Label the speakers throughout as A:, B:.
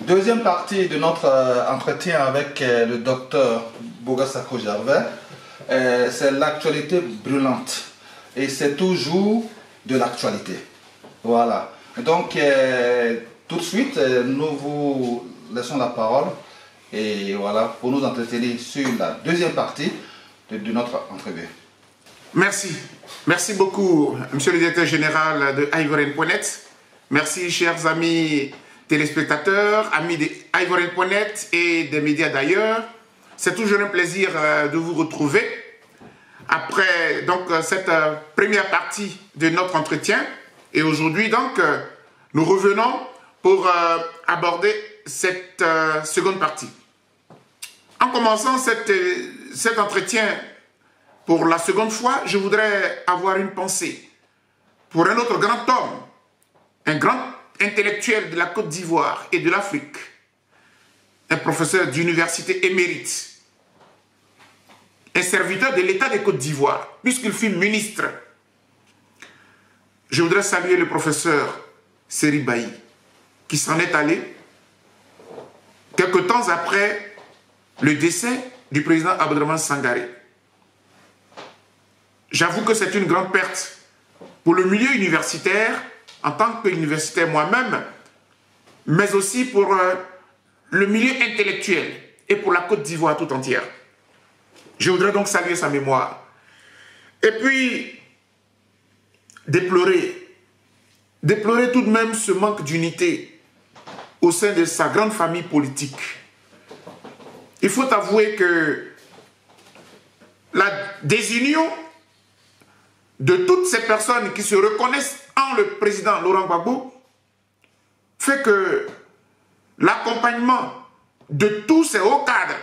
A: Deuxième partie de notre entretien avec le docteur Boga Sako Gervais, c'est l'actualité brûlante. Et c'est toujours de l'actualité. Voilà. Donc, tout de suite, nous vous laissons la parole. Et voilà, pour nous entretenir sur la deuxième partie de notre entrevue.
B: Merci. Merci beaucoup, monsieur le directeur général de Ivorian.net. Merci, chers amis téléspectateurs, amis de Ivorian.net et des médias d'ailleurs. C'est toujours un plaisir de vous retrouver après donc, cette première partie de notre entretien. Et aujourd'hui, donc, nous revenons pour aborder cette seconde partie. En commençant cet entretien pour la seconde fois, je voudrais avoir une pensée pour un autre grand homme, un grand intellectuel de la Côte d'Ivoire et de l'Afrique, un professeur d'université émérite, un serviteur de l'État de Côte d'Ivoire, puisqu'il fut ministre. Je voudrais saluer le professeur Seri Bailly, qui s'en est allé quelque temps après le décès du président Abdraman Sangaré. J'avoue que c'est une grande perte pour le milieu universitaire, en tant qu'universitaire moi-même, mais aussi pour le milieu intellectuel et pour la Côte d'Ivoire tout entière. Je voudrais donc saluer sa mémoire. Et puis, déplorer tout de même ce manque d'unité au sein de sa grande famille politique. Il faut avouer que la désunion de toutes ces personnes qui se reconnaissent en le président Laurent Gbagbo fait que l'accompagnement de tous ces hauts cadres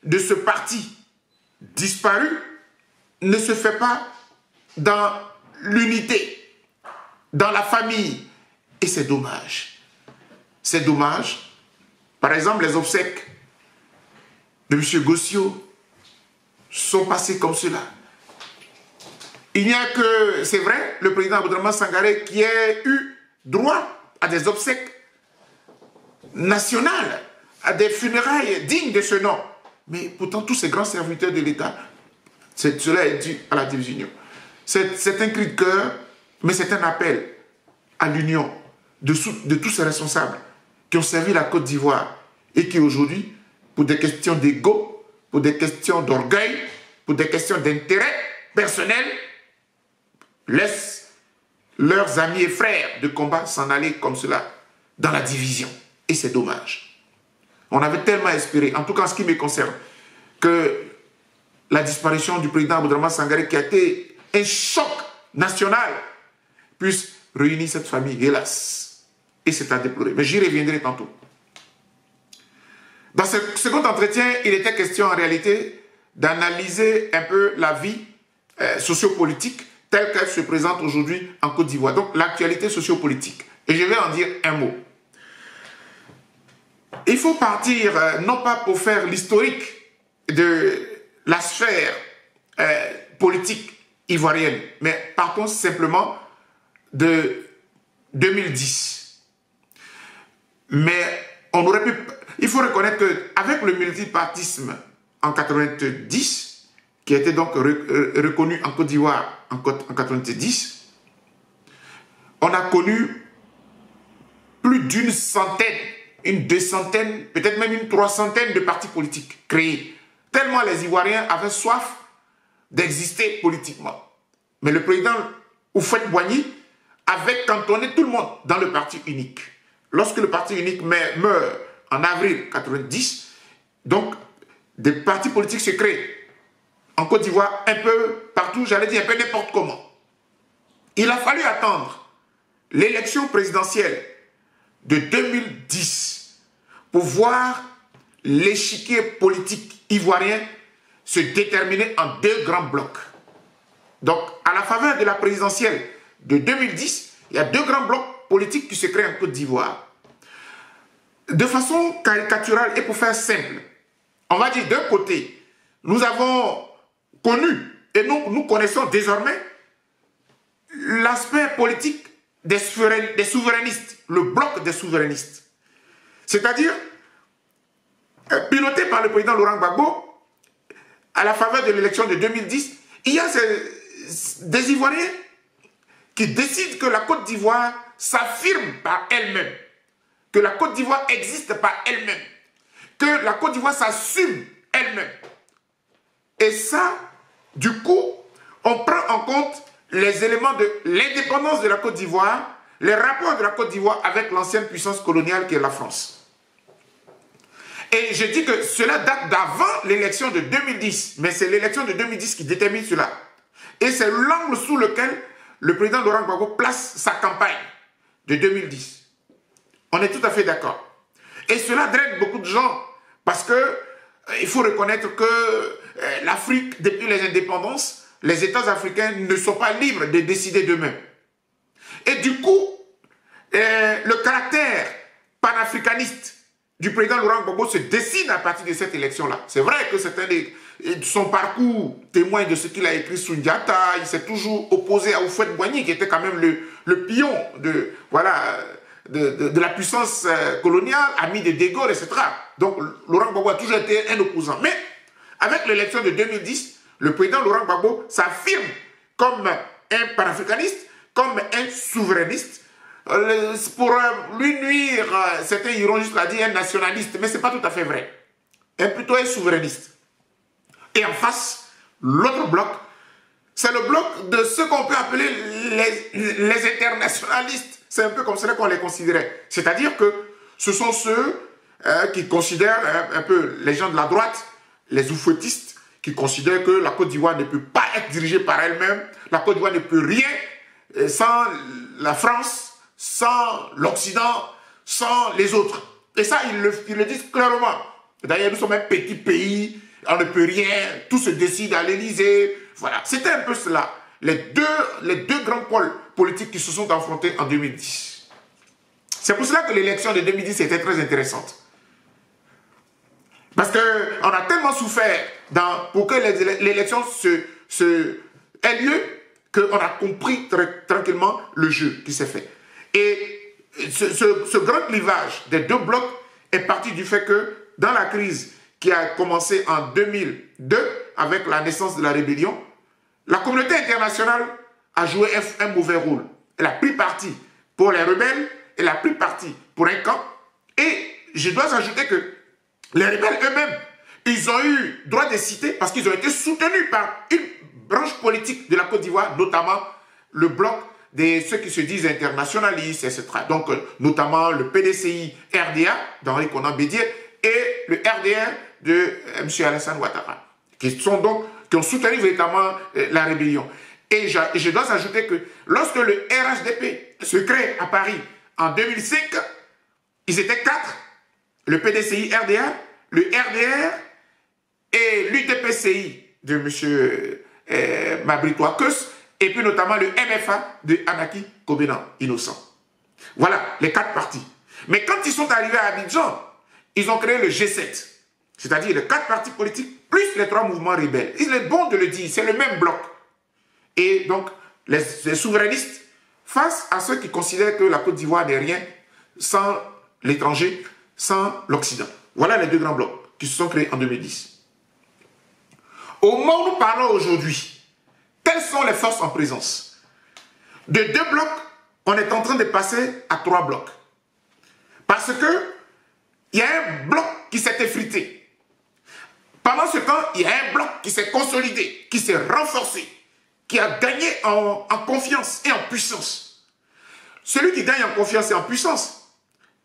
B: de ce parti disparu ne se fait pas dans l'unité, dans la famille. Et c'est dommage. C'est dommage. Par exemple, les obsèques de M. Gossio sont passées comme cela. Il n'y a que, c'est vrai, le président Abdraman Sangaré qui a eu droit à des obsèques nationales, à des funérailles dignes de ce nom. Mais pourtant, tous ces grands serviteurs de l'État, cela est dû à la division. C'est un cri de cœur, mais c'est un appel à l'union de tous ces responsables qui ont servi la Côte d'Ivoire et qui aujourd'hui, pour des questions d'ego, pour des questions d'orgueil, pour des questions d'intérêt personnel, laissent leurs amis et frères de combat s'en aller comme cela dans la division. Et c'est dommage. On avait tellement espéré, en tout cas en ce qui me concerne, que la disparition du président Abdraman Sangaré, qui a été un choc national, puisse réunir cette famille, hélas. Et c'est à déplorer. Mais j'y reviendrai tantôt. Dans ce second entretien, il était question en réalité d'analyser un peu la vie sociopolitique telle qu'elle se présente aujourd'hui en Côte d'Ivoire. Donc, l'actualité sociopolitique. Et je vais en dire un mot. Il faut partir, non pas pour faire l'historique de la sphère politique ivoirienne, mais partons simplement de 2010. Mais on aurait pu... Il faut reconnaître qu'avec le multipartisme en 90, qui a été donc reconnu en Côte d'Ivoire en 90, on a connu plus d'une centaine, une 200, peut-être même une 300 de partis politiques créés. Tellement les Ivoiriens avaient soif d'exister politiquement. Mais le président Houphouët-Boigny avait cantonné tout le monde dans le parti unique. Lorsque le parti unique meurt en avril 90, donc des partis politiques se créent en Côte d'Ivoire, un peu partout, j'allais dire un peu n'importe comment. Il a fallu attendre l'élection présidentielle de 2010 pour voir l'échiquier politique ivoirien se déterminer en deux grands blocs. Donc, à la faveur de la présidentielle de 2010, il y a deux grands blocs politiques qui se créent en Côte d'Ivoire. De façon caricaturale et pour faire simple, on va dire d'un côté, nous avons connu et nous connaissons désormais l'aspect politique des souverainistes, le bloc des souverainistes. C'est-à-dire, piloté par le président Laurent Gbagbo, à la faveur de l'élection de 2010, il y a des Ivoiriens qui décident que la Côte d'Ivoire s'affirme par elle-même, que la Côte d'Ivoire existe par elle-même, que la Côte d'Ivoire s'assume elle-même. Et ça, du coup, on prend en compte les éléments de l'indépendance de la Côte d'Ivoire, les rapports de la Côte d'Ivoire avec l'ancienne puissance coloniale qui est la France. Et je dis que cela date d'avant l'élection de 2010, mais c'est l'élection de 2010 qui détermine cela. Et c'est l'angle sous lequel le président Laurent Gbagbo place sa campagne de 2010. On est tout à fait d'accord. Et cela draine beaucoup de gens parce que il faut reconnaître que l'Afrique, depuis les indépendances, les États africains ne sont pas libres de décider d'eux-mêmes. Et du coup, le caractère panafricaniste du président Laurent Gbagbo se dessine à partir de cette élection-là. C'est vrai que son parcours témoigne de ce qu'il a écrit sous Sundiata. Il s'est toujours opposé à Houphouët-Boigny, qui était quand même le pion de la puissance coloniale, ami de De Gaulle, etc. Donc, Laurent Gbagbo a toujours été un opposant. Mais, avec l'élection de 2010, le président Laurent Gbagbo s'affirme comme un panafricaniste, comme un souverainiste. Pour lui nuire, certains iront jusqu'à dire un nationaliste, mais ce n'est pas tout à fait vrai. Plutôt un souverainiste. Et en face, l'autre bloc, c'est le bloc de ce qu'on peut appeler les internationalistes. C'est un peu comme cela qu'on les considérait. C'est-à-dire que ce sont ceux qui considèrent un peu les gens de la droite, les oufouettistes, qui considèrent que la Côte d'Ivoire ne peut pas être dirigée par elle-même, la Côte d'Ivoire ne peut rien sans la France, sans l'Occident, sans les autres. Et ça, ils le disent clairement. D'ailleurs, nous sommes un petit pays, on ne peut rien, tout se décide à l'Élysée. Voilà, c'était un peu cela. Les deux grands pôles politiques qui se sont affrontés en 2010. C'est pour cela que l'élection de 2010 était très intéressante. Parce qu'on a tellement souffert pour que l'élection ait lieu qu'on a compris tranquillement le jeu qui s'est fait. Et ce grand clivage des deux blocs est parti du fait que dans la crise qui a commencé en 2002 avec la naissance de la rébellion, la communauté internationale a joué un mauvais rôle. Elle a pris parti pour les rebelles, elle a pris parti pour un camp. Et je dois ajouter que les rebelles eux-mêmes, ils ont eu droit de citer parce qu'ils ont été soutenus par une branche politique de la Côte d'Ivoire, notamment le bloc de ceux qui se disent internationalistes, etc. Donc, notamment le PDCI RDA d'Henri Konan Bédié et le RDR de M. Alassane Ouattara, qui ont soutenu véritablement la rébellion. Et je dois ajouter que lorsque le RHDP se crée à Paris en 2005, ils étaient 4, le PDCI RDA, le RDR et l'UDPCI de M. Mabrito Keus, et puis notamment le MFA de Anaki Kobenan Innocent. Voilà, les 4 partis. Mais quand ils sont arrivés à Abidjan, ils ont créé le G7, c'est-à-dire les 4 partis politiques plus les 3 mouvements rebelles. Il est bon de le dire, c'est le même bloc. Et donc, les souverainistes, face à ceux qui considèrent que la Côte d'Ivoire n'est rien sans l'étranger, sans l'Occident. Voilà les 2 grands blocs qui se sont créés en 2010. Au moment où nous parlons aujourd'hui, quelles sont les forces en présence? De 2 blocs, on est en train de passer à 3 blocs. Parce que il y a un bloc qui s'est effrité. Pendant ce temps, il y a un bloc qui s'est consolidé, qui s'est renforcé, qui a gagné en confiance et en puissance. Celui qui gagne en confiance et en puissance,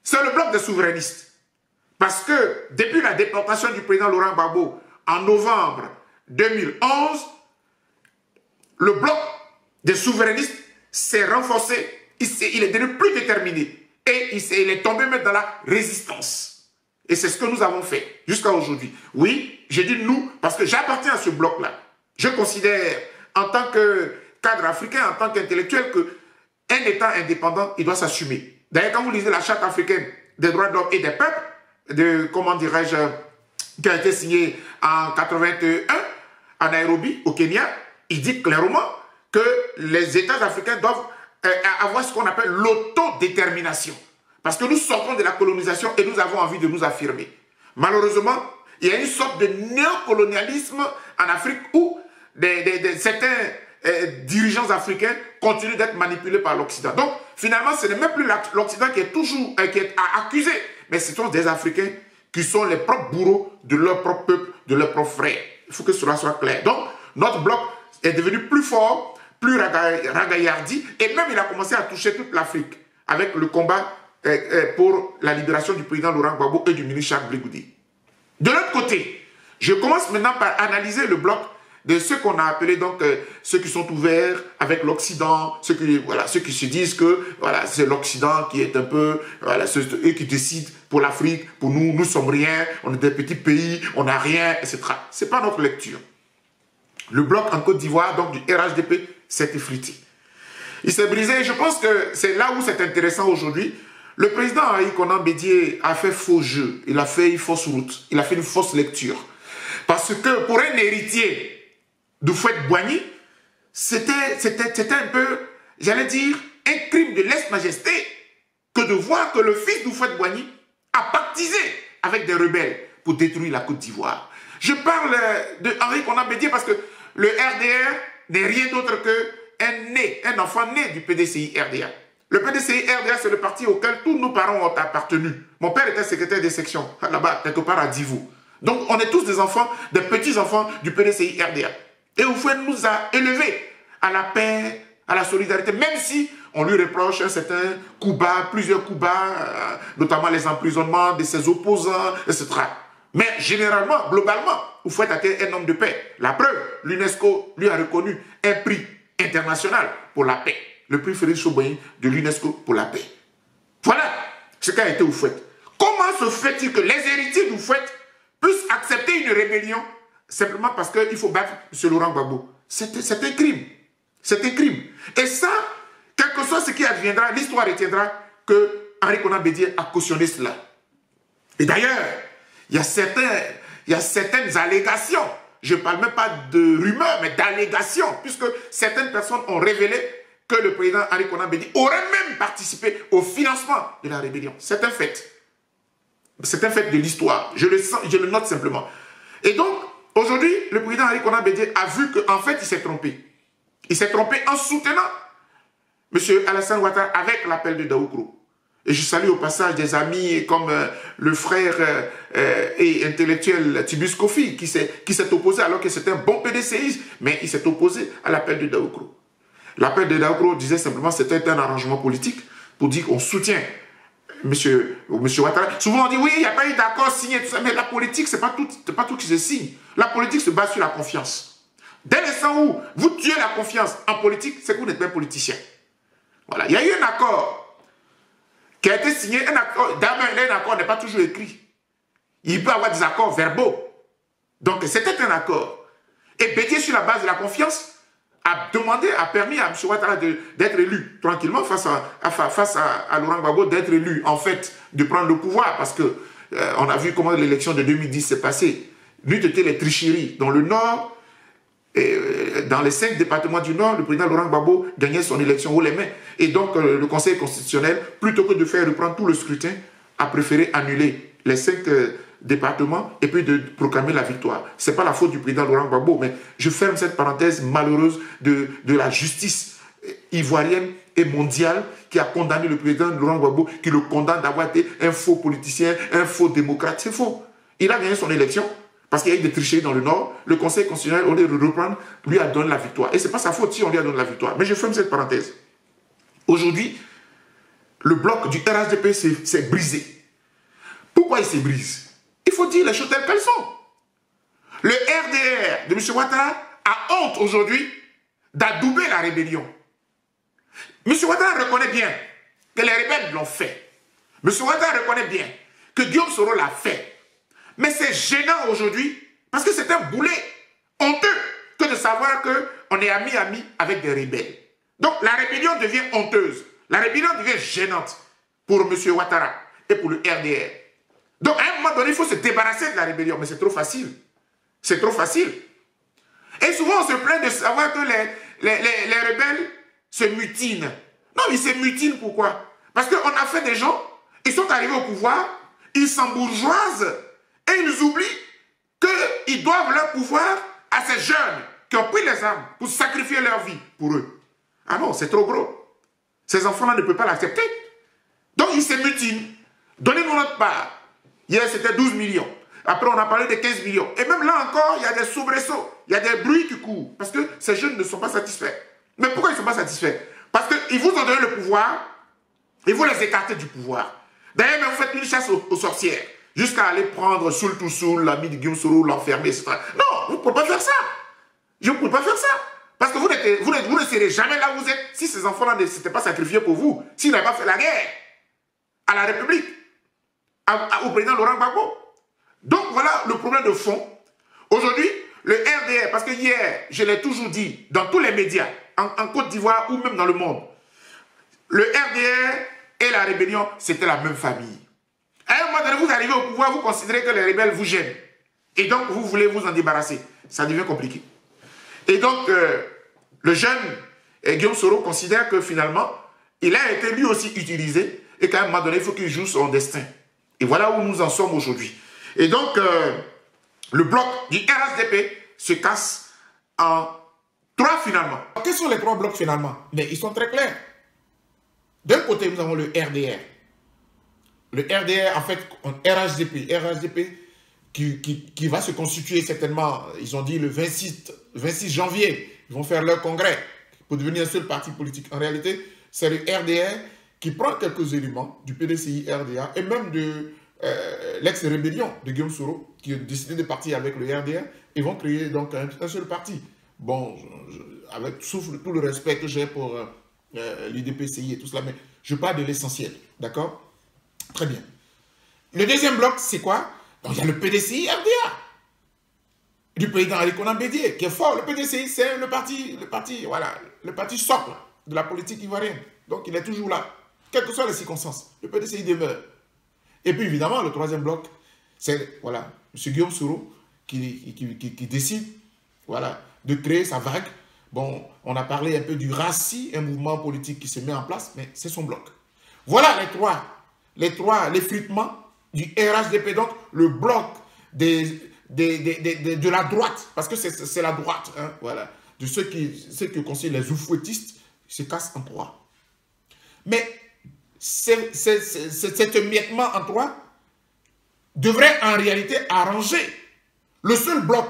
B: c'est le bloc des souverainistes. Parce que depuis la déportation du président Laurent Gbagbo en novembre 2011, le bloc des souverainistes s'est renforcé, il est devenu plus déterminé et il est tombé même dans la résistance. Et c'est ce que nous avons fait jusqu'à aujourd'hui. Oui, j'ai dit nous parce que j'appartiens à ce bloc-là. Je considère en tant que cadre africain, en tant qu'intellectuel, qu'un État indépendant, il doit s'assumer. D'ailleurs, quand vous lisez la Charte africaine des droits de l'homme et des peuples, comment dirais-je, qui a été signée en 81 à Nairobi, au Kenya, il dit clairement que les États africains doivent avoir ce qu'on appelle l'autodétermination. Parce que nous sortons de la colonisation et nous avons envie de nous affirmer. Malheureusement, il y a une sorte de néocolonialisme en Afrique où certains dirigeants africains continuent d'être manipulés par l'Occident. Donc, finalement, ce n'est même plus l'Occident qui est toujours qui est accusé, mais ce sont des Africains qui sont les propres bourreaux de leur propre peuple, de leurs propres frères. Il faut que cela soit clair. Donc, notre bloc est devenu plus fort, plus ragaillardi, et même il a commencé à toucher toute l'Afrique avec le combat pour la libération du président Laurent Gbagbo et du ministre Charles Blé Goudé. De l'autre côté, je commence maintenant par analyser le bloc de ceux qu'on a appelés donc ceux qui sont ouverts avec l'Occident, ceux qui se disent que voilà, c'est l'Occident qui est un peu eux qui décident pour l'Afrique, pour nous, nous sommes rien, on est des petits pays, on n'a rien, etc. C'est pas notre lecture. Le bloc en Côte d'Ivoire, donc du RHDP, s'est effrité. Il s'est brisé et je pense que c'est là où c'est intéressant aujourd'hui. Le président Henri Konan Bédié a fait faux jeu, il a fait une fausse route, il a fait une fausse lecture. Parce que pour un héritier d'Houphouët-Boigny, c'était un peu, j'allais dire, un crime de lèse-majesté que de voir que le fils d'Houphouët-Boigny a pactisé avec des rebelles pour détruire la Côte d'Ivoire. Je parle de Henri Konan Bédié parce que le RDR n'est rien d'autre qu'un enfant né du PDCI-RDA. Le PDCI-RDA, c'est le parti auquel tous nos parents ont appartenu. Mon père était secrétaire des sections, là-bas, quelque part à Divou. Donc, on est tous des enfants, des petits-enfants du PDCI-RDA. Et Houphouët nous a élevés à la paix, à la solidarité, même si on lui reproche un certain coup bas, plusieurs coups bas, notamment les emprisonnements de ses opposants, etc. Mais généralement, globalement, Houphouët a été un homme de paix. La preuve, l'UNESCO lui a reconnu un prix international pour la paix. Le prix Félix Houphouët de l'UNESCO pour la paix. Voilà ce qu'a été Houphouët. Comment se fait-il que les héritiers d'Houphouët puissent accepter une rébellion simplement parce qu'il faut battre M. Laurent Gbagbo? C'est un crime. C'est un crime. Et ça, quel que soit ce qui adviendra, l'histoire retiendra que Henri Konan Bédié a cautionné cela. Et d'ailleurs, il y a certaines allégations, je ne parle même pas de rumeurs, mais d'allégations, puisque certaines personnes ont révélé que le président Henri Konan Bédié aurait même participé au financement de la rébellion. C'est un fait. C'est un fait de l'histoire. Je le note simplement. Et donc, aujourd'hui, le président Henri Konan Bédié a vu qu'en fait, il s'est trompé. Il s'est trompé en soutenant M. Alassane Ouattara avec l'appel de Daoukro. Et je salue au passage des amis comme le frère et intellectuel Tibus Kofi qui s'est opposé alors que c'était un bon PDCiste, mais il s'est opposé à l'appel de Daoukro. L'appel de Daoukro disait simplement que c'était un arrangement politique pour dire qu'on soutient M. Ouattara. Souvent on dit oui, il n'y a pas eu d'accord signé, tout ça, mais la politique, c'est pas tout qui se signe. La politique se base sur la confiance. Dès l'instant où vous tuez la confiance en politique, c'est que vous n'êtes pas un politicien. Voilà, il y a eu un accord qui a été signé, un accord n'est pas toujours écrit. Il peut y avoir des accords verbaux. Donc c'était un accord. Et Bédié, sur la base de la confiance, a permis à M. Ouattara d'être élu tranquillement face à Laurent Gbagbo, d'être élu, en fait, de prendre le pouvoir, parce que on a vu comment l'élection de 2010 s'est passée. N'eût été les tricheries dans le Nord, et dans les 5 départements du Nord, le président Laurent Gbagbo gagnait son élection haut les mains. Et donc, le Conseil constitutionnel, plutôt que de faire reprendre tout le scrutin, a préféré annuler les 5 départements et puis de proclamer la victoire. Ce n'est pas la faute du président Laurent Gbagbo, mais je ferme cette parenthèse malheureuse de la justice ivoirienne et mondiale qui a condamné le président Laurent Gbagbo, qui le condamne d'avoir été un faux politicien, un faux démocrate. C'est faux. Il a gagné son élection. Parce qu'il y a eu des tricheries dans le Nord, le Conseil constitutionnel, au lieu de reprendre, lui a donné la victoire. Et ce n'est pas sa faute si on lui a donné la victoire. Mais je ferme cette parenthèse. Aujourd'hui, le bloc du RHDP s'est brisé. Pourquoi il se brise? Il faut dire les choses telles qu'elles sont. Le RDR de M. Ouattara a honte aujourd'hui d'adouber la rébellion. M. Ouattara reconnaît bien que les rebelles l'ont fait. M. Ouattara reconnaît bien que Guillaume Soro l'a fait. Mais c'est gênant aujourd'hui parce que c'est un boulet honteux que de savoir qu'on est ami avec des rebelles. Donc la rébellion devient honteuse. La rébellion devient gênante pour M. Ouattara et pour le RDR. Donc à un moment donné, il faut se débarrasser de la rébellion. Mais c'est trop facile. C'est trop facile. Et souvent on se plaint de savoir que les rebelles se mutinent. Non, ils se mutinent pourquoi? Parce qu'on a fait des gens Ils sont arrivés au pouvoir, ils s'embourgeoisent et ils oublient qu'ils doivent leur pouvoir à ces jeunes qui ont pris les armes pour sacrifier leur vie pour eux. Ah non, c'est trop gros. Ces enfants-là ne peuvent pas l'accepter. Donc ils se mutinent. Donnez-nous notre part. Hier, c'était 12 millions. Après, on a parlé de 15 millions. Et même là encore, il y a des soubresauts. Il y a des bruits qui courent. Parce que ces jeunes ne sont pas satisfaits. Mais pourquoi ils ne sont pas satisfaits? Parce qu'ils vous ont donné le pouvoir et vous les écartez du pouvoir. D'ailleurs, vous faites une chasse aux sorcières. Jusqu'à aller prendre Soul to Soul, l'ami de Guillaume Soro, l'enfermer, etc. Non, vous ne pouvez pas faire ça. Je ne peux pas faire ça. Parce que vous ne serez jamais là où vous êtes si ces enfants-là ne s'étaient pas sacrifiés pour vous. S'ils n'avaient pas fait la guerre à la République, au président Laurent Gbagbo. Donc voilà le problème de fond. Aujourd'hui, le RDR, parce que hier, je l'ai toujours dit, dans tous les médias, en Côte d'Ivoire ou même dans le monde, le RDR et la rébellion, c'était la même famille. À un moment donné, vous arrivez au pouvoir, vous considérez que les rebelles vous gênent. Et donc, vous voulez vous en débarrasser. Ça devient compliqué. Et donc, le jeune Guillaume Soro considère que finalement, il a été lui aussi utilisé et qu'à un moment donné, il faut qu'il joue son destin. Et voilà où nous en sommes aujourd'hui. Et donc, le bloc du RHDP se casse en 3 finalement.
C: Quels sont les 3 blocs finalement? Mais ils sont très clairs. D'un côté, nous avons le RDR. Le RDR, en fait, un RHDP qui va se constituer certainement, ils ont dit le 26 janvier, ils vont faire leur congrès pour devenir un seul parti politique. En réalité, c'est le RDR qui prend quelques éléments du PDCI RDA et même de l'ex-rébellion de Guillaume Soro, qui a décidé de partir avec le RDR, et vont créer donc un seul parti. Bon, avec tout le respect que j'ai pour l'IDPCI et tout cela, mais je parle de l'essentiel, d'accord? Très bien. Le deuxième bloc, c'est quoi? Donc, il y a le PDCI RDA, du président Ali Konan Bédié, qui est fort. Le PDCI, c'est le parti socle de la politique ivoirienne. Donc, il est toujours là, quelles que soient les circonstances. Le PDCI demeure. Et puis, évidemment, le troisième bloc, c'est, voilà, M. Guillaume Soro qui décide, voilà, de créer sa vague. Bon, on a parlé un peu du RACI, un mouvement politique qui se met en place, mais c'est son bloc. Voilà l'effritement du RHDP, donc le bloc de la droite, parce que c'est la droite, hein, voilà, de ceux que considèrent les oufouettistes, se cassent en 3. Mais cet émiettement en 3 devrait en réalité arranger le seul bloc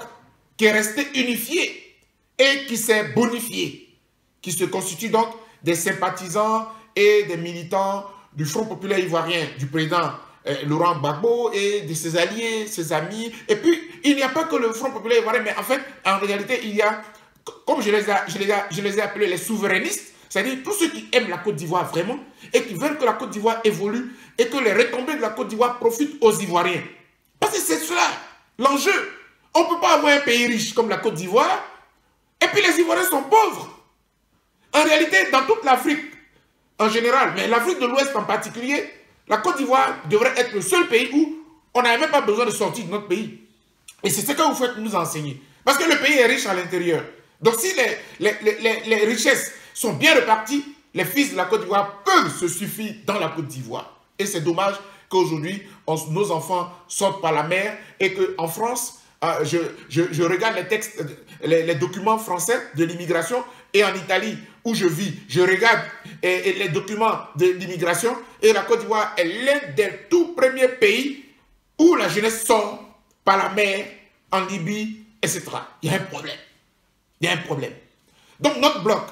C: qui est resté unifié et qui s'est bonifié, qui se constitue donc des sympathisants et des militants du Front populaire ivoirien, du président Laurent Gbagbo et de ses alliés, ses amis. Et puis, il n'y a pas que le Front populaire ivoirien, mais en fait, en réalité, il y a, comme je les ai appelés les souverainistes, c'est-à-dire tous ceux qui aiment la Côte d'Ivoire vraiment et qui veulent que la Côte d'Ivoire évolue et que les retombées de la Côte d'Ivoire profitent aux Ivoiriens. Parce que c'est cela, l'enjeu. On ne peut pas avoir un pays riche comme la Côte d'Ivoire et puis les Ivoiriens sont pauvres. En réalité, dans toute l'Afrique en général, mais l'Afrique de l'Ouest en particulier, la Côte d'Ivoire devrait être le seul pays où on n'a même pas besoin de sortir de notre pays. Et c'est ce que vous faites nous enseigner. Parce que le pays est riche à l'intérieur. Donc si les richesses sont bien réparties, les fils de la Côte d'Ivoire peuvent se suffire dans la Côte d'Ivoire. Et c'est dommage qu'aujourd'hui, nos enfants sortent par la mer et qu'en France, je regarde les textes, les documents français de l'immigration et en Italie où je vis, je regarde les documents de l'immigration et la Côte d'Ivoire est l'un des tout premiers pays où la jeunesse sort par la mer, en Libye, etc. Il y a un problème. Il y a un problème. Donc notre bloc,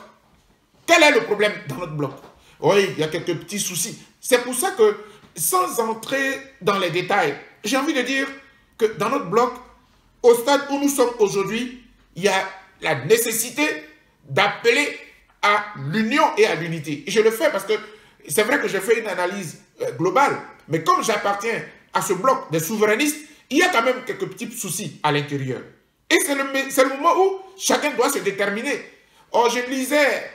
C: quel est le problème dans notre bloc? Oui, il y a quelques petits soucis. C'est pour ça que, sans entrer dans les détails, j'ai envie de dire que dans notre bloc, au stade où nous sommes aujourd'hui, il y a la nécessité d'appeler à l'union et à l'unité. Et je le fais parce que c'est vrai que j'ai fait une analyse globale, mais comme j'appartiens à ce bloc des souverainistes, il y a quand même quelques petits soucis à l'intérieur. Et c'est le moment où chacun doit se déterminer. Or, je lisais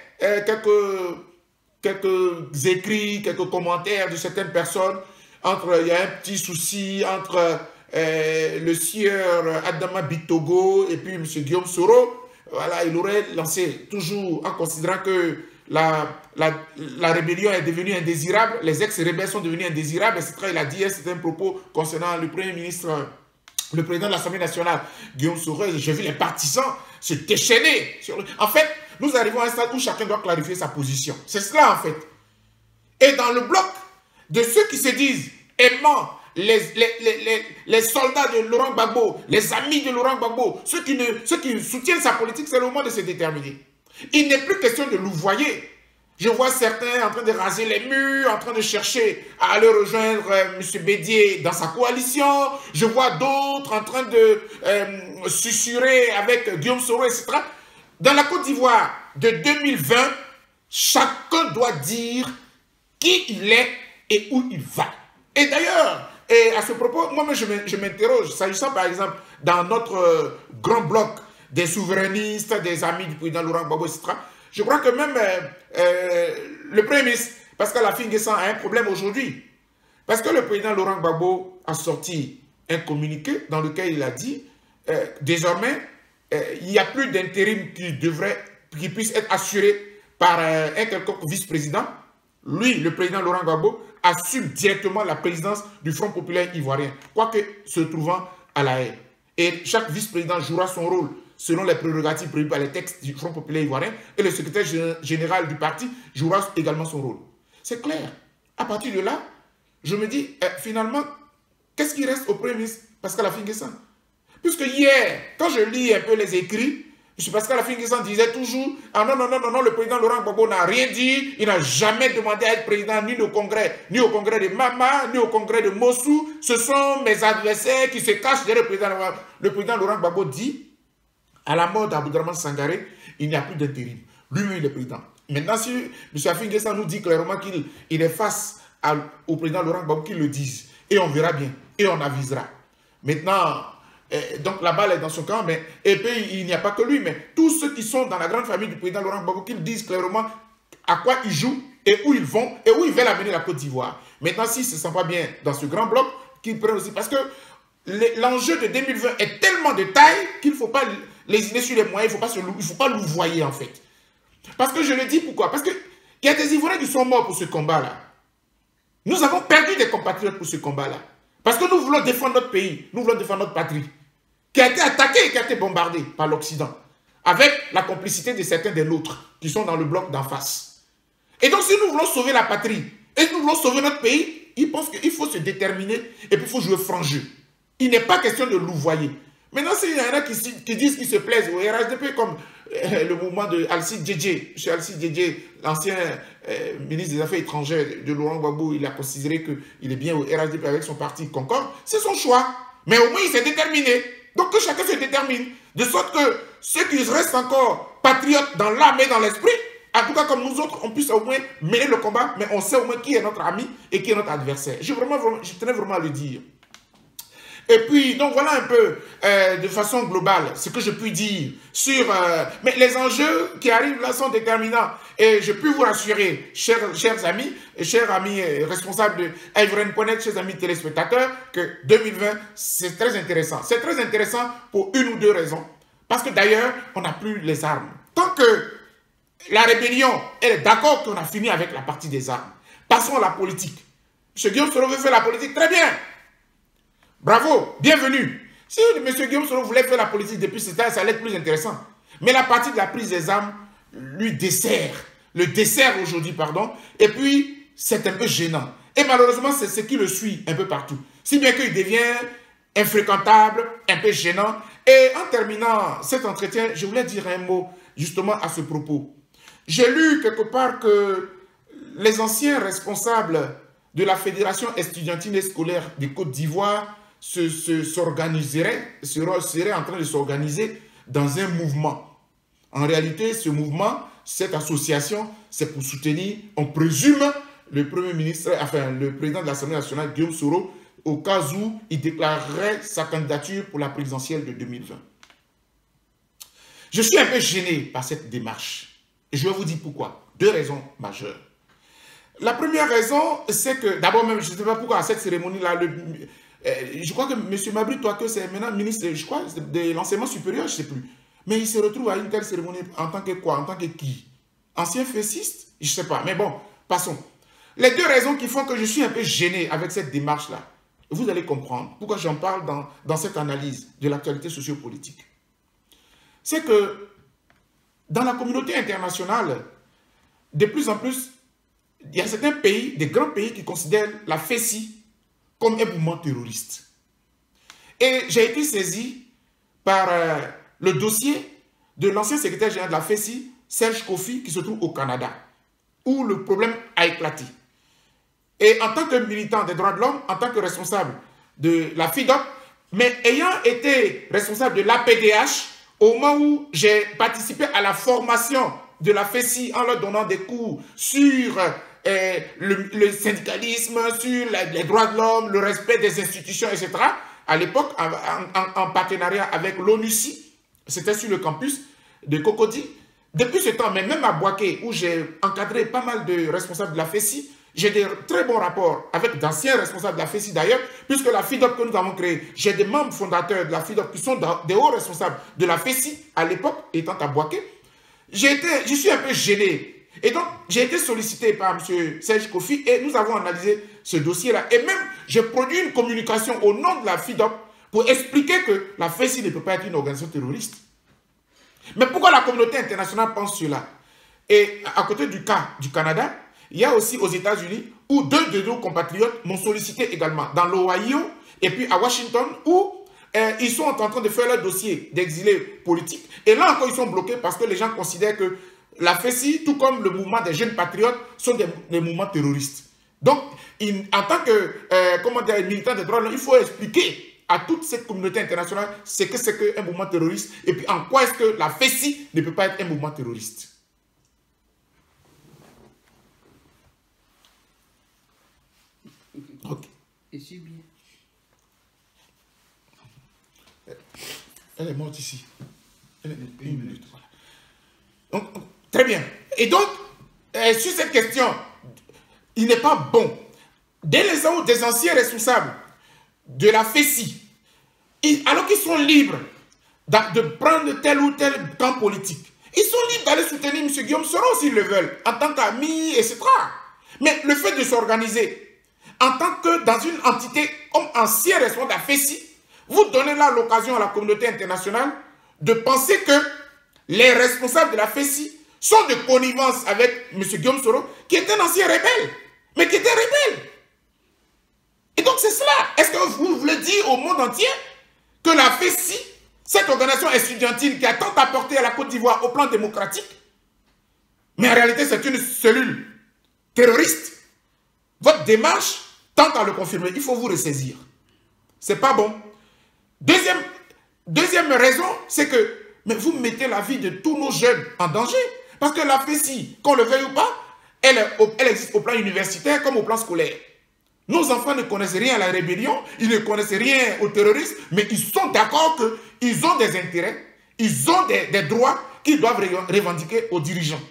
C: quelques écrits, quelques commentaires de certaines personnes. Il y a un petit souci entre le sieur Adama Bitogo et puis M. Guillaume Soro. Voilà, il aurait lancé, toujours en considérant que la rébellion est devenue indésirable, les ex-rebelles sont devenus indésirables, etc. Il a dit, c'est un propos concernant le Premier ministre, le président de l'Assemblée nationale, Guillaume Soro. J'ai vu les partisans se déchaîner. En fait, nous arrivons à un stade où chacun doit clarifier sa position. C'est cela, en fait. Et dans le bloc de ceux qui se disent aimant les soldats de Laurent Gbagbo, les amis de Laurent Gbagbo, ceux qui soutiennent sa politique, c'est le moment de se déterminer. Il n'est plus question de louvoyer. Je vois certains en train de raser les murs, en train de chercher à aller rejoindre M. Bédier dans sa coalition. Je vois d'autres en train de susurrer avec Guillaume Soro, etc. Dans la Côte d'Ivoire de 2020, chacun doit dire qui il est et où il va. Et d'ailleurs, à ce propos, moi-même je m'interroge, s'agissant par exemple dans notre grand bloc des souverainistes, des amis du président Laurent Gbagbo, etc. Je crois que même le Premier ministre, Pascal Affi-N'Guessan, a un problème aujourd'hui. Parce que le président Laurent Gbagbo a sorti un communiqué dans lequel il a dit désormais, il n'y a plus d'intérim qui puisse être assuré par un quelconque vice-président. Lui, le président Laurent Gbagbo, assume directement la présidence du Front populaire ivoirien, quoique se trouvant à La Haye. Et chaque vice-président jouera son rôle selon les prérogatives prévues par les textes du Front populaire ivoirien, et le secrétaire général du parti jouera également son rôle. C'est clair. À partir de là, je me dis, finalement, qu'est-ce qui reste au Premier ministre Pascal Affi-N'Guessan? Puisque hier, quand je lis un peu les écrits, M. Pascal Affi-N'Guessan disait toujours « Ah non, non, non, non, non, le président Laurent Gbagbo n'a rien dit, il n'a jamais demandé à être président ni au congrès de Mama, ni au congrès de Mossou. Ce sont mes adversaires qui se cachent derrière le président. » Le président Laurent Gbagbo dit à la mort d'Aboudraman Sangaré, il n'y a plus d'intérim. Lui-même, il est président. Maintenant, si M. Affi-N'Guessan nous dit clairement qu'il est face au président Laurent Gbagbo, qu'il le dise. Et on verra bien. Et on avisera. Maintenant, donc la balle est dans son camp. Mais, et puis, il n'y a pas que lui, mais tous ceux qui sont dans la grande famille du président Laurent Gbagbo, qu'ils disent clairement à quoi ils jouent et où ils vont et où ils veulent amener la Côte d'Ivoire. Maintenant, s'ils ne se sentent pas bien dans ce grand bloc, qu'ils prennent aussi. Parce que l'enjeu de 2020 est tellement de taille qu'il ne faut pas lésiner sur les moyens, il ne faut pas louvoyer en fait. Parce que je le dis pourquoi? Parce qu'il y a des Ivoiriens qui sont morts pour ce combat-là. Nous avons perdu des compatriotes pour ce combat-là. Parce que nous voulons défendre notre pays, nous voulons défendre notre patrie, qui a été attaquée et qui a été bombardée par l'Occident, avec la complicité de certains des nôtres qui sont dans le bloc d'en face. Et donc si nous voulons sauver la patrie, et nous voulons sauver notre pays, ils pensent qu'il faut se déterminer et puis il faut jouer franc jeu. Il n'est pas question de louvoyer. Maintenant, s'il y en a qui disent qu'ils se plaisent au RHDP, comme le mouvement de Alcide Djedje, M. Alcide Djedje, l'ancien ministre des Affaires étrangères de Laurent Gbagbo, il a considéré qu'il est bien au RHDP avec son parti Concorde, c'est son choix. Mais au moins, il s'est déterminé. Donc, que chacun se détermine. De sorte que ceux qui restent encore patriotes dans l'âme et dans l'esprit, en tout cas comme nous autres, on puisse au moins mener le combat, mais on sait au moins qui est notre ami et qui est notre adversaire. Je tenais vraiment à le dire. Et puis, donc voilà un peu, de façon globale, ce que je puis dire sur... mais les enjeux qui arrivent là sont déterminants. Et je peux vous rassurer, chers amis responsables de Ivorienne.net, chers amis téléspectateurs, que 2020, c'est très intéressant. C'est très intéressant pour une ou deux raisons. Parce que d'ailleurs, on n'a plus les armes. Tant que la rébellion, elle est d'accord qu'on a fini avec la partie des armes. Passons à la politique. M. Guillaume Soro veut faire la politique, très bien. Bravo, bienvenue. Si M. Guillaume Soro voulait faire la politique depuis ce temps, ça allait être plus intéressant. Mais la partie de la prise des armes lui dessert. Le dessert aujourd'hui, pardon. Et puis, c'est un peu gênant. Et malheureusement, c'est ce qui le suit un peu partout. Si bien qu'il devient infréquentable, un peu gênant. Et en terminant cet entretien, je voulais dire un mot justement à ce propos. J'ai lu quelque part que les anciens responsables de la Fédération estudiantine et scolaire des Côtes d'Ivoire seraient en train de s'organiser dans un mouvement. En réalité, ce mouvement, cette association, c'est pour soutenir, on présume, le Premier ministre, enfin le président de l'Assemblée nationale, Guillaume Soro, au cas où il déclarerait sa candidature pour la présidentielle de 2020. Je suis un peu gêné par cette démarche. Et je vais vous dire pourquoi. Deux raisons majeures. La première raison, c'est que, d'abord même, je ne sais pas pourquoi, à cette cérémonie-là, je crois que M. Mabry Touaké, c'est maintenant ministre, je crois, de l'enseignement supérieur, je ne sais plus. Mais il se retrouve à une telle cérémonie en tant que quoi? En tant que qui? ancien fessiste, je ne sais pas, mais bon, passons. Les deux raisons qui font que je suis un peu gêné avec cette démarche-là, vous allez comprendre pourquoi j'en parle dans cette analyse de l'actualité sociopolitique. C'est que dans la communauté internationale, de plus en plus, il y a certains pays, des grands pays qui considèrent la FESI comme un mouvement terroriste. Et j'ai été saisi par le dossier de l'ancien secrétaire général de la FESI, Serge Kofi, qui se trouve au Canada, où le problème a éclaté. Et en tant que militant des droits de l'homme, en tant que responsable de la FIDOP, mais ayant été responsable de l'APDH, au moment où j'ai participé à la formation de la FESI en leur donnant des cours sur le syndicalisme, sur les droits de l'homme, le respect des institutions, etc., à l'époque, en partenariat avec l'ONUCI, c'était sur le campus de Cocody. Depuis ce temps, mais même à Boaké, où j'ai encadré pas mal de responsables de la FESI, j'ai des très bons rapports avec d'anciens responsables de la FESI d'ailleurs, puisque la FIDOP que nous avons créée, j'ai des membres fondateurs de la FIDOP qui sont des hauts responsables de la FESI à l'époque, étant à Boaké. Je suis un peu gêné. Et donc, j'ai été sollicité par M. Serge Kofi et nous avons analysé ce dossier-là. Et même, j'ai produit une communication au nom de la FIDOP pour expliquer que la FESI ne peut pas être une organisation terroriste. Mais pourquoi la communauté internationale pense cela? Et à côté du cas du Canada, il y a aussi aux États-Unis où deux de nos compatriotes m'ont sollicité également, dans l'Ohio et puis à Washington, où ils sont en train de faire leur dossier d'exilés politiques. Et là encore, ils sont bloqués parce que les gens considèrent que la FESI, tout comme le mouvement des jeunes patriotes, sont des mouvements terroristes. Donc, en tant que militant des droits de l'homme, il faut expliquer à toute cette communauté internationale ce que c'est qu'un mouvement terroriste et puis en quoi est-ce que la FESI ne peut pas être un mouvement terroriste. Ok.
D: Je suis bien.
C: Elle est morte ici. Elle est une minute. Voilà. Donc, très bien. Et donc, sur cette question, il n'est pas bon. Dès des anciens responsables de la FESI, alors qu'ils sont libres de prendre tel ou tel camp politique, ils sont libres d'aller soutenir M. Guillaume Soro s'ils le veulent, en tant qu'amis, etc. Mais le fait de s'organiser en tant que dans une entité comme ancien responsable de la FESI, vous donnez là l'occasion à la communauté internationale de penser que les responsables de la FESI sont de connivence avec M. Guillaume Soro, qui est un ancien rebelle, mais qui était rebelle. Et donc c'est cela. Est-ce que vous voulez dire au monde entier que la FESI, cette organisation estudiantine qui a tant apporté à la Côte d'Ivoire au plan démocratique, mais en réalité c'est une cellule terroriste? Votre démarche tente à le confirmer. Il faut vous ressaisir. C'est pas bon. Deuxième raison, c'est que mais vous mettez la vie de tous nos jeunes en danger. Parce que la FESI, qu'on le veuille ou pas, elle existe au plan universitaire comme au plan scolaire. Nos enfants ne connaissent rien à la rébellion, ils ne connaissent rien au terrorisme, mais ils sont d'accord qu'ils ont des intérêts, ils ont des droits qu'ils doivent revendiquer aux dirigeants.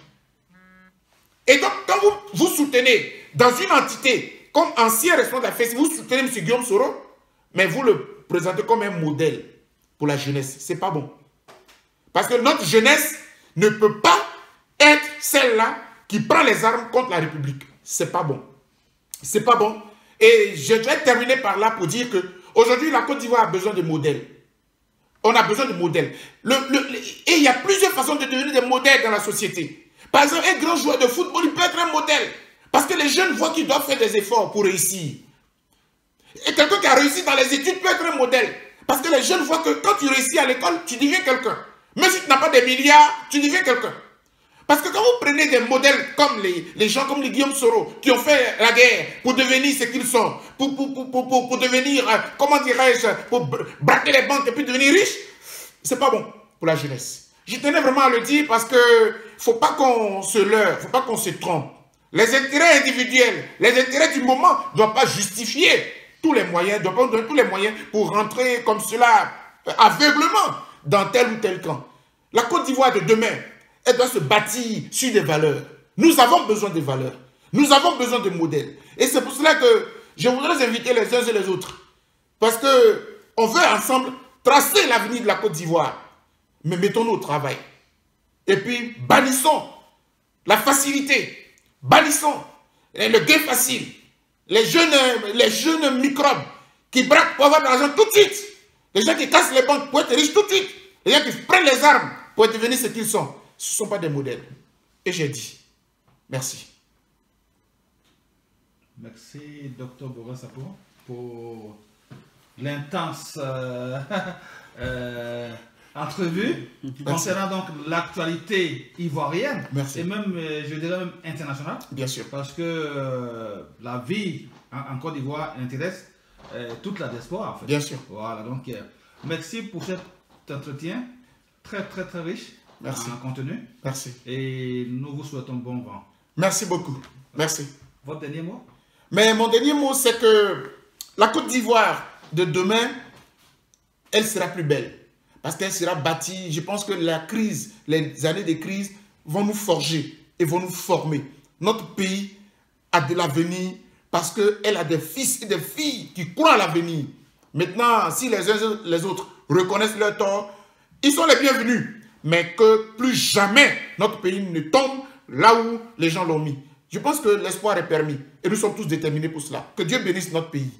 C: Et donc, quand vous soutenez dans une entité comme ancien responsable de la FESI, vous soutenez M. Guillaume Soro, mais vous le présentez comme un modèle pour la jeunesse. Ce n'est pas bon. Parce que notre jeunesse ne peut pas être celle-là qui prend les armes contre la République. Ce n'est pas bon. Ce n'est pas bon. Et je vais terminer par là pour dire qu'aujourd'hui, la Côte d'Ivoire a besoin de modèles. On a besoin de modèles. Et il y a plusieurs façons de devenir des modèles dans la société. Par exemple, un grand joueur de football, il peut être un modèle. Parce que les jeunes voient qu'ils doivent faire des efforts pour réussir. Et quelqu'un qui a réussi dans les études peut être un modèle. Parce que les jeunes voient que quand tu réussis à l'école, tu deviens quelqu'un. Même si tu n'as pas des milliards, tu deviens quelqu'un. Parce que quand vous prenez des modèles comme les gens comme les Guillaume Soro, qui ont fait la guerre pour devenir ce qu'ils sont, pour devenir, comment dirais-je, pour braquer les banques et puis devenir riches, c'est pas bon pour la jeunesse. Je tenais vraiment à le dire parce que faut pas qu'on se leurre, faut pas qu'on se trompe. Les intérêts individuels, les intérêts du moment ne doivent pas justifier tous les moyens, doivent pas donner tous les moyens pour rentrer comme cela aveuglement dans tel ou tel camp. La Côte d'Ivoire de demain, elle doit se bâtir sur des valeurs. Nous avons besoin de valeurs. Nous avons besoin de modèles. Et c'est pour cela que je voudrais inviter les uns et les autres. Parce qu'on veut ensemble tracer l'avenir de la Côte d'Ivoire. Mais mettons-nous au travail. Et puis bannissons la facilité, bannissons le gain facile, les jeunes microbes qui braquent pour avoir de l'argent tout de suite, les gens qui cassent les banques pour être riches tout de suite, les gens qui prennent les armes pour devenir ce qu'ils sont. Ce ne sont pas des modèles. Et j'ai dit, merci.
A: Merci, Dr Boga Sakho, pour l'intense entrevue concernant donc l'actualité ivoirienne.
C: Merci.
A: Et même, je dirais même internationale.
C: Bien sûr.
A: Parce que la vie en Côte d'Ivoire intéresse toute la diaspora, en fait.
C: Bien sûr.
A: Voilà, donc merci pour cet entretien très riche en contenu.
C: Merci.
A: Et nous vous souhaitons bon vent.
C: Merci beaucoup. Merci.
A: Votre dernier mot?
C: Mais mon dernier mot, c'est que la Côte d'Ivoire de demain, elle sera plus belle. Parce qu'elle sera bâtie. Je pense que la crise, les années de crise vont nous forger et vont nous former. Notre pays a de l'avenir parce qu'elle a des fils et des filles qui croient à l'avenir. Maintenant, si les uns et les autres reconnaissent leur tort, ils sont les bienvenus. Mais que plus jamais notre pays ne tombe là où les gens l'ont mis. Je pense que l'espoir est permis et nous sommes tous déterminés pour cela. Que Dieu bénisse notre pays.